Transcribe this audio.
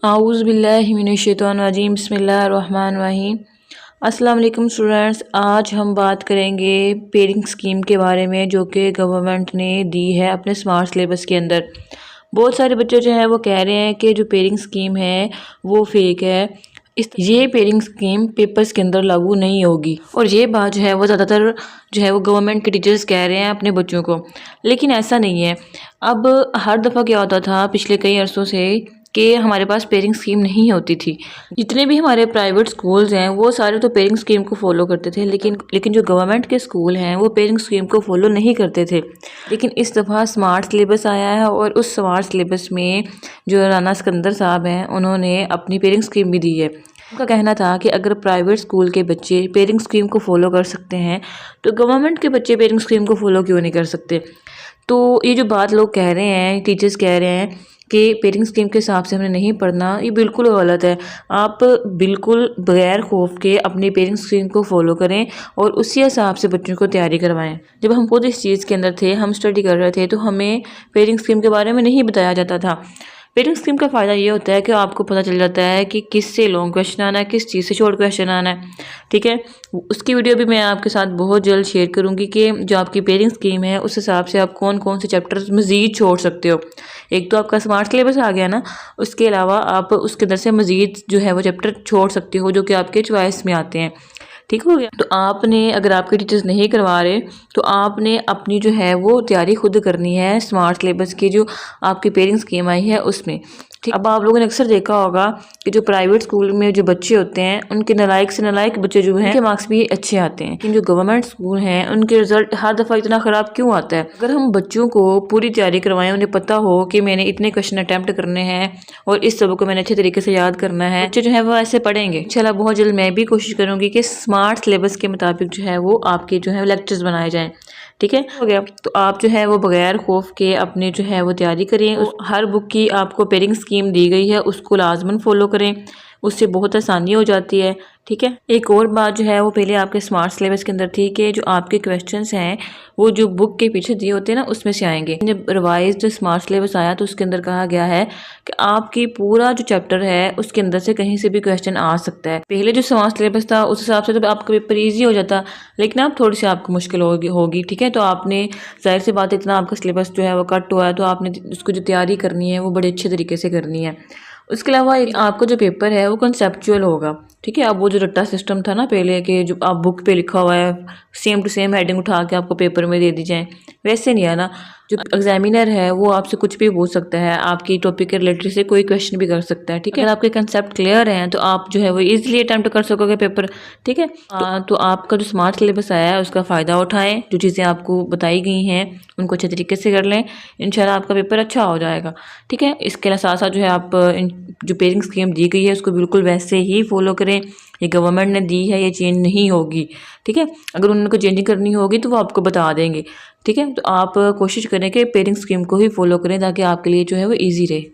आऊज़ बिल्लाहि मिनश्शैतानिर्रजीम बिस्मिल्लाहिर्रहमानिर्रहीम। अस्सलाम वालेकुम स्टूडेंट्स, आज हम बात करेंगे पेयरिंग स्कीम के बारे में जो कि गवर्नमेंट ने दी है अपने स्मार्ट सिलेबस के अंदर। बहुत सारे बच्चे जो हैं वो कह रहे हैं कि जो पेयरिंग स्कीम है वो फेक है, ये पेयरिंग स्कीम पेपर्स के अंदर लागू नहीं होगी। और ये बात जो है वो ज़्यादातर जो है वो गवर्नमेंट के टीचर्स कह रहे हैं अपने बच्चों को, लेकिन ऐसा नहीं है। अब हर दफ़ा क्या होता था पिछले कई अरसों से कि हमारे पास पेयरिंग स्कीम नहीं होती थी। जितने भी हमारे प्राइवेट स्कूल्स हैं वो सारे तो पेयरिंग स्कीम को फॉलो करते थे, लेकिन जो गवर्नमेंट के स्कूल हैं वो पेयरिंग स्कीम को फॉलो नहीं करते थे। लेकिन इस दफ़ा स्मार्ट सिलेबस आया है और उस स्मार्ट सिलेबस में जो राना सिकंदर साहब हैं उन्होंने अपनी पेयरिंग स्कीम भी दी है। उनका कहना था कि अगर प्राइवेट स्कूल के बच्चे पेयरिंग स्कीम को फॉलो कर सकते हैं तो गवर्नमेंट के बच्चे पेयरिंग स्कीम को फॉलो क्यों नहीं कर सकते। तो ये जो बात लोग कह रहे हैं, टीचर्स कह रहे हैं कि पेयरिंग स्कीम के हिसाब से हमने नहीं पढ़ना, ये बिल्कुल गलत है। आप बिल्कुल बगैर खौफ के अपनी पेयरिंग स्कीम को फॉलो करें और उसी हिसाब से बच्चों को तैयारी करवाएं। जब हम खुद इस चीज़ के अंदर थे, हम स्टडी कर रहे थे, तो हमें पेयरिंग स्कीम के बारे में नहीं बताया जाता था। पेयरिंग स्कीम का फ़ायदा ये होता है कि आपको पता चल जाता है कि किस से लॉन्ग क्वेश्चन आना है, किस चीज़ से शॉर्ट क्वेश्चन आना है। ठीक है, उसकी वीडियो भी मैं आपके साथ बहुत जल्द शेयर करूंगी कि जो आपकी पेयरिंग स्कीम है उस हिसाब से आप कौन कौन से चैप्टर्स मज़ीद छोड़ सकते हो। एक तो आपका स्मार्ट सिलेबस आ गया ना, उसके अलावा आप उसके अंदर से मज़ीद जो है वो चैप्टर छोड़ सकते हो जो कि आपके चॉइस में आते हैं। ठीक हो गया। तो आपने, अगर आपके टीचर्स नहीं करवा रहे तो आपने अपनी जो है वो तैयारी खुद करनी है स्मार्ट सिलेबस की जो आपकी पेयरिंग स्कीम आई है उसमें। ठीक, अब आप लोगों ने अक्सर देखा होगा कि जो प्राइवेट स्कूल में जो बच्चे होते हैं उनके नालायक से नालायक बच्चे जो हैं उनके मार्क्स भी अच्छे आते हैं, लेकिन जो गवर्नमेंट स्कूल हैं उनके रिजल्ट हर दफ़ा इतना ख़राब क्यों आता है। अगर हम बच्चों को पूरी तैयारी करवाएं, उन्हें पता हो कि मैंने इतने क्वेश्चन अटैम्प्ट करने हैं और इस सबक को मैंने अच्छे तरीके से याद करना है, बच्चे जो है वो ऐसे पढ़ेंगे। इंशाल्लाह बहुत जल्द मैं भी कोशिश करूँगी कि स्मार्ट सिलेबस के मुताबिक जो है वो आपके जो है लेक्चर्स बनाए जाएँ। ठीक है, हो गया। तो आप जो है वो बगैर खौफ के अपने जो है वो तैयारी करें। हर बुक की आपको पेयरिंग स्कीम दी गई है, उसको लाजमन फॉलो करें, उससे बहुत आसानी हो जाती है। ठीक है, एक और बात जो है वो पहले आपके स्मार्ट सिलेबस के अंदर थी कि जो आपके क्वेश्चंस हैं वो जो बुक के पीछे दिए होते हैं ना उसमें से आएंगे। जब रिवाइज्ड स्मार्ट सिलेबस आया तो उसके अंदर कहा गया है कि आपकी पूरा जो चैप्टर है उसके अंदर से कहीं से भी क्वेश्चन आ सकता है। पहले जो स्मार्ट सिलेबस था उस हिसाब से तो आपका पेपर ईजी हो जाता, लेकिन अब थोड़ी सी आपको मुश्किल होगी। ठीक है, तो आपने, जाहिर सी बात, इतना आपका सिलेबस जो है वो कट हुआ है तो आपने उसको जो तैयारी करनी है वो बड़े अच्छे तरीके से करनी है। उसके अलावा आपका जो पेपर है वो कंसेप्चुअल होगा। ठीक है, अब वो जो रट्टा सिस्टम था ना पहले के, जो आप बुक पे लिखा हुआ है सेम टू सेम हेडिंग उठा के आपको पेपर में दे दी जाए, वैसे नहीं है ना। जो एग्जामिनर है वो आपसे कुछ भी पूछ सकता है, आपकी टॉपिक के रिलेटेड से कोई क्वेश्चन भी कर सकता है। ठीक है, अगर आपके कंसेप्ट क्लियर हैं तो आप जो है वो इजीली अटेम्प्ट कर सकोगे पेपर। ठीक है, तो आपका जो स्मार्ट सिलेबस आया है उसका फ़ायदा उठाएं, जो चीज़ें आपको बताई गई हैं उनको अच्छे तरीके से कर लें, इंशाल्लाह आपका पेपर अच्छा हो जाएगा। ठीक है, इसके साथ साथ जो है आप जो पेयरिंग स्कीम दी गई है उसको बिल्कुल वैसे ही फॉलो करें। ये गवर्नमेंट ने दी है, ये चेंज नहीं होगी। ठीक है, अगर उनको चेंजिंग करनी होगी तो वो आपको बता देंगे। ठीक है, तो आप कोशिश करें कि पेयरिंग स्कीम को ही फॉलो करें ताकि आपके लिए जो है वो ईजी रहे।